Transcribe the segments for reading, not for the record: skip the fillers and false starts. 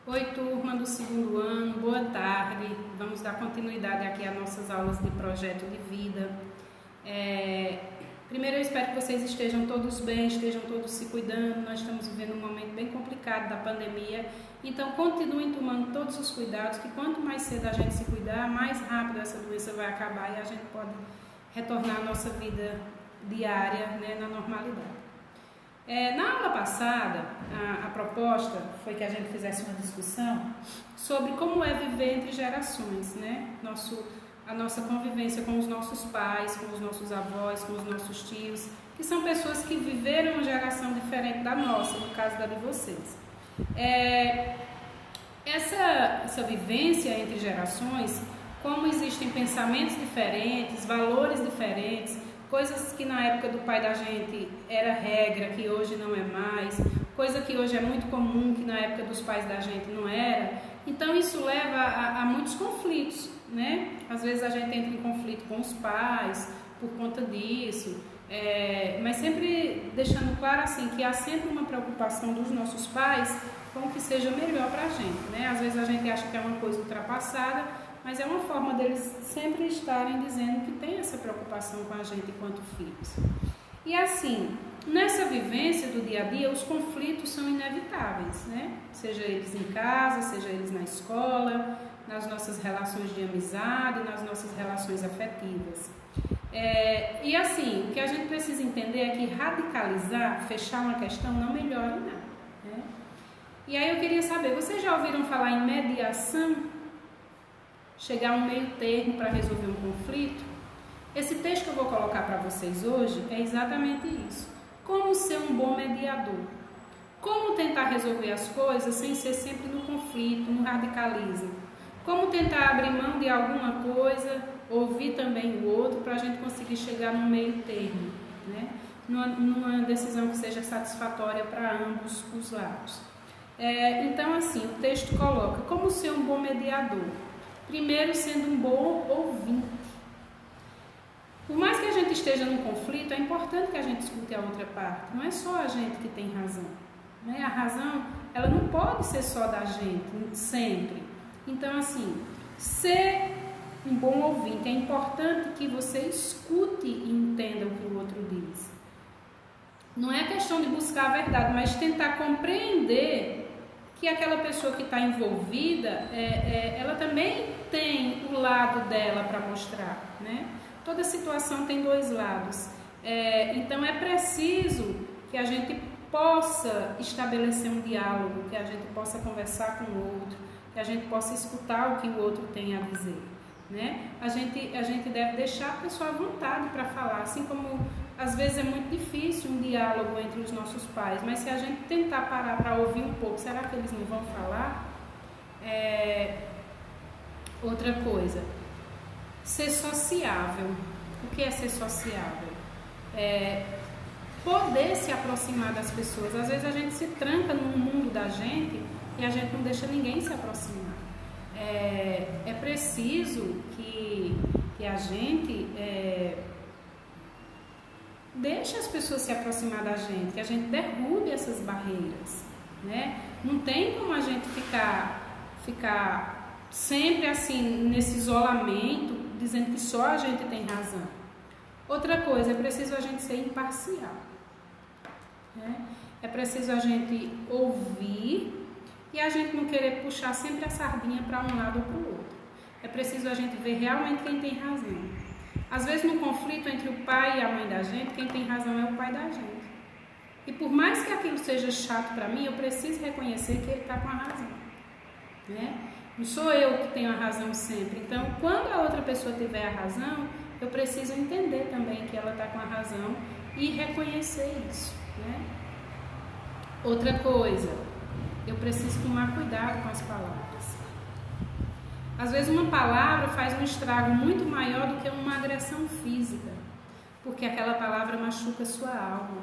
Oi, turma do segundo ano, boa tarde. Vamos dar continuidade aqui às nossas aulas de projeto de vida. Primeiro, eu espero que vocês estejam todos bem, estejam todos se cuidando. Nós estamos vivendo um momento bem complicado da pandemia, então continuem tomando todos os cuidados, que quanto mais cedo a gente se cuidar, mais rápido essa doença vai acabar e a gente pode retornar à nossa vida diária, na normalidade. Na aula passada, a proposta foi que a gente fizesse uma discussão sobre como é viver entre gerações, a nossa convivência com os nossos pais, com os nossos avós, com os nossos tios, que são pessoas que viveram uma geração diferente da nossa, no caso da de vocês. Essa vivência entre gerações, como existem pensamentos diferentes, valores diferentes, coisas que na época do pai da gente era regra, que hoje não é mais, coisa que hoje é muito comum, que na época dos pais da gente não era. Então isso leva a muitos conflitos, Às vezes a gente entra em conflito com os pais por conta disso, mas sempre deixando claro assim, que há sempre uma preocupação dos nossos pais com o que seja melhor para a gente, Às vezes a gente acha que é uma coisa ultrapassada, mas é uma forma deles sempre estarem dizendo que tem essa preocupação com a gente enquanto filhos. E assim, nessa vivência do dia a dia, os conflitos são inevitáveis, Seja eles em casa, seja eles na escola, nas nossas relações de amizade, nas nossas relações afetivas. E assim, o que a gente precisa entender é que radicalizar, fechar uma questão, não melhora nada. E aí eu queria saber, vocês já ouviram falar em mediação? Chegar a um meio termo para resolver um conflito? Esse texto que eu vou colocar para vocês hoje é exatamente isso. Como ser um bom mediador? Como tentar resolver as coisas sem ser sempre no conflito, no radicalismo? Como tentar abrir mão de alguma coisa, ouvir também o outro, para a gente conseguir chegar no meio termo, numa decisão que seja satisfatória para ambos os lados. Então assim, o texto coloca como ser um bom mediador. Primeiro, sendo um bom ouvinte. Por mais que a gente esteja num conflito, é importante que a gente escute a outra parte. Não é só a gente que tem razão. A razão, ela não pode ser só da gente, sempre. Então, assim, ser um bom ouvinte. É importante que você escute e entenda o que o outro diz. Não é questão de buscar a verdade, mas tentar compreender que aquela pessoa que está envolvida, ela também tem o lado dela para mostrar, Toda situação tem dois lados. Então é preciso que a gente possa estabelecer um diálogo, que a gente possa conversar com o outro, que a gente possa escutar o que o outro tem a dizer, A gente deve deixar a pessoa à vontade para falar, assim como às vezes é muito difícil um diálogo entre os nossos pais, mas se a gente tentar parar para ouvir um pouco, será que eles não vão falar? Outra coisa, ser sociável. O que é ser sociável? Poder se aproximar das pessoas. Às vezes a gente se tranca no mundo da gente e a gente não deixa ninguém se aproximar. É preciso que a gente deixe as pessoas se aproximar da gente, que a gente derrube essas barreiras, Não tem como a gente ficar sempre assim, nesse isolamento, dizendo que só a gente tem razão. Outra coisa, é preciso a gente ser imparcial, É preciso a gente ouvir e a gente não querer puxar sempre a sardinha para um lado ou para o outro. É preciso a gente ver realmente quem tem razão. Às vezes no conflito entre o pai e a mãe da gente, quem tem razão é o pai da gente. E por mais que aquilo seja chato para mim, eu preciso reconhecer que ele está com a razão, Não sou eu que tenho a razão sempre. Então, quando a outra pessoa tiver a razão, eu preciso entender também que ela está com a razão e reconhecer isso, Outra coisa, eu preciso tomar cuidado com as palavras. Às vezes uma palavra faz um estrago muito maior do que uma agressão física, porque aquela palavra machuca a sua alma,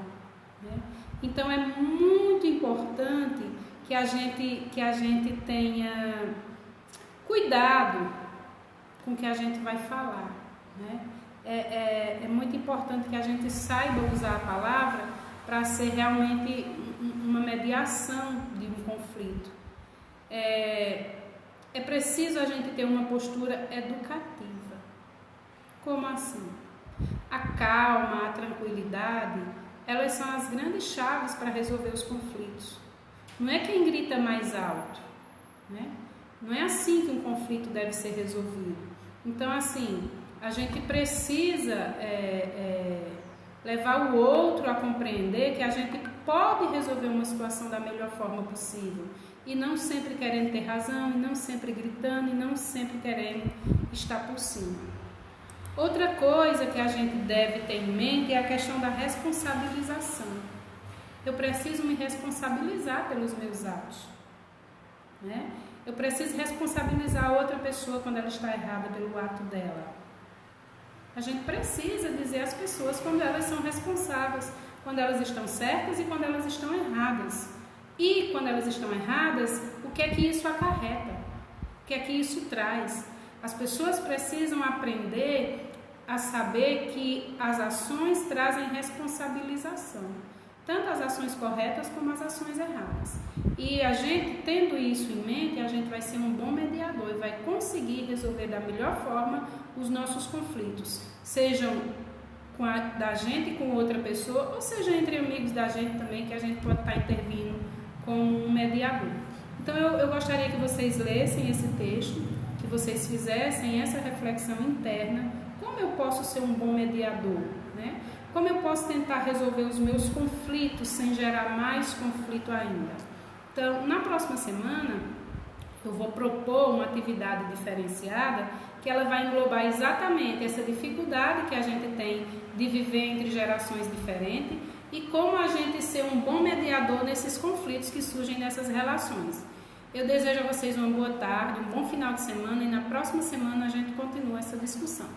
Então é muito importante que a gente tenha cuidado com o que a gente vai falar, É muito importante que a gente saiba usar a palavra para ser realmente uma mediação de um conflito. é preciso a gente ter uma postura educativa. Como assim? A calma, a tranquilidade, elas são as grandes chaves para resolver os conflitos. Não é quem grita mais alto, né? Não é assim que um conflito deve ser resolvido. Então, assim, a gente precisa levar o outro a compreender que a gente pode resolver uma situação da melhor forma possível. E não sempre querendo ter razão, e não sempre gritando, e não sempre querendo estar por cima. Outra coisa que a gente deve ter em mente é a questão da responsabilização. Eu preciso me responsabilizar pelos meus atos, né? Eu preciso responsabilizar a outra pessoa quando ela está errada pelo ato dela. A gente precisa dizer às pessoas quando elas são responsáveis, quando elas estão certas e quando elas estão erradas. E quando elas estão erradas, o que é que isso acarreta? O que é que isso traz? As pessoas precisam aprender a saber que as ações trazem responsabilização, tanto as ações corretas como as ações erradas. E a gente, tendo isso em mente, a gente vai ser um bom mediador e vai conseguir resolver da melhor forma os nossos conflitos, sejam da gente com outra pessoa, ou seja entre amigos da gente também, que a gente pode estar intervindo como um mediador. Então eu gostaria que vocês lessem esse texto, que vocês fizessem essa reflexão interna. Como eu posso ser um bom mediador, né? Como eu posso tentar resolver os meus conflitos sem gerar mais conflito ainda? Então, na próxima semana, eu vou propor uma atividade diferenciada que ela vai englobar exatamente essa dificuldade que a gente tem de viver entre gerações diferentes e como a gente ser um bom mediador nesses conflitos que surgem nessas relações. Eu desejo a vocês uma boa tarde, um bom final de semana e na próxima semana a gente continua essa discussão.